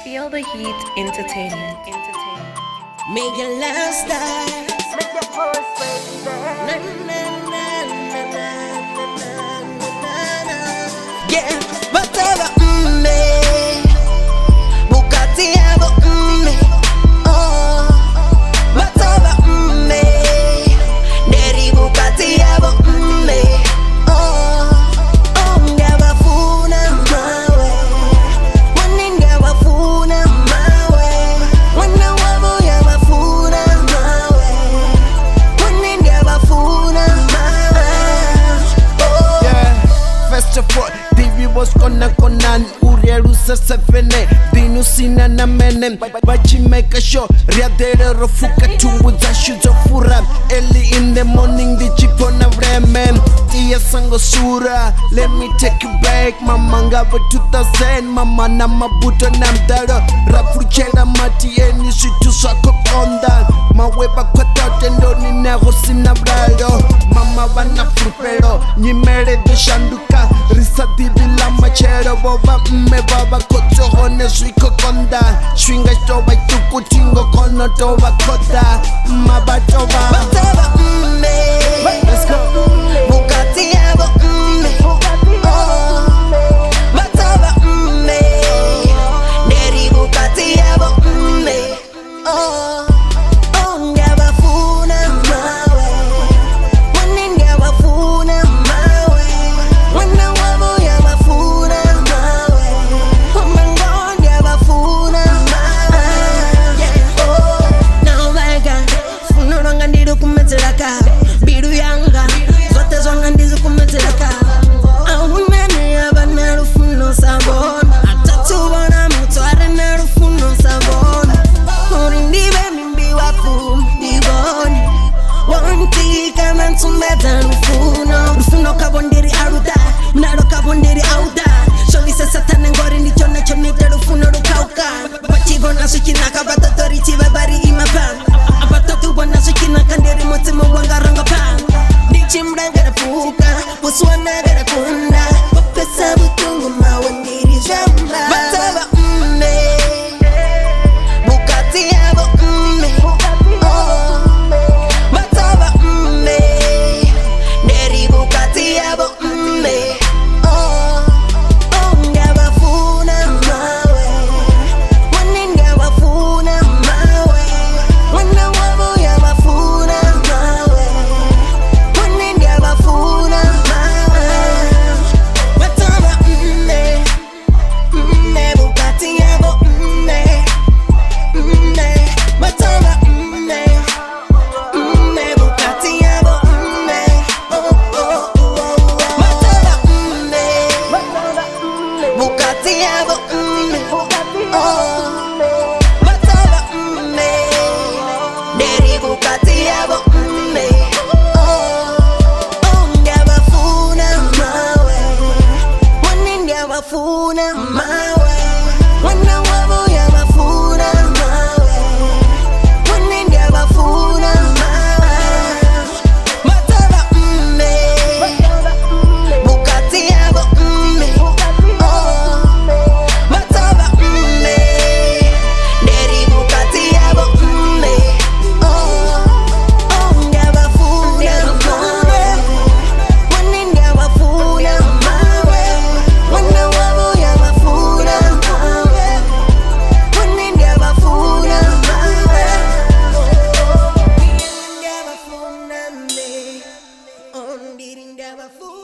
Feel the Heat Entertainment. Make your last die. Make your first way there. Yeah, whatever, Bugatti ever, oh, whatever, Daddy Bugatti ever, oh, ngabafuna Mmawe, wani ngabafuna Mmawe, wana wabo yabafuna Mmawe, wani ngabafuna Mmawe, oh. Yeah, first of all, Divi was kona Urielu sasafene Dinu sina na mene Bachi make a show Riadere rofuka tuwuza shuzo fura Early in the morning di chipona vremen Tia sango sura Let me take you back Mama ngava 2000 Mama na mabuto na mdaro Rafuchela mati eni shitu sako konda Maweba kwa taute ndoni nego sina brado Mama wana frupero Nyimere de shanduka Risa divila machero Boba baba koto hone swiko konda Swinga toba ituku tingo kono toba kota Maba toba Whatever, Let's go. Bugatti ever, oh, whatever, Daddy Bugatti ever, oh, oh, ngabafuna Mmawe, wani ngabafuna Mmawe, wana wabo yabafuna Mmawe, umango ngabafuna Mmawe, oh, now my God, funo ranga ndiru kumetelaka, biru yanga, zote zonga ndizu kumetelaka, ahunani yabana rufuno sabona, atatubona mutu arena rufuno sabona, urindibe mimbi wafu, diboni, wanti kama ntumbeta rufuno kabondiri aruda, naro kabondiri auda, sholise satane ngori ni chone chonite rufuno rukauka, bachibona sukina kabatotori chibabari imapang, abatotu bona sukina kandiri motimo wangaranga pang, dichimrangara fuka, buswana gara kunda, pesa butungu mawandiri jamba, bataba Bugatti ever, oh, bataba Daddy Bugatti ever, oh, oh, ngabafuna Mmawe, wani ngabafuna Mmawe, wana wabo yabafuna Mmawe, wani ngabafuna Mmawe, bataba Bugatti ever, bataba Bugatti ever, oh, oh, oh, bataba Bugatti ever, oh, bataba Daddy Bugatti ever, oh, oh, ngabafuna Mmawe, wani ngabafuna Mmawe, wana wabo yabafuna Mmawe, wani ngabafuna Mmawe, bataba Bugatti ever, oh, bataba Daddy Bugatti ever, oh, oh, ngabafuna Mmawe, wani ngabafuna Mmawe, wana wabo yabafuna Mmawe, wani ngabafuna Mmawe, ngabafuna me, ondiri ngabafuna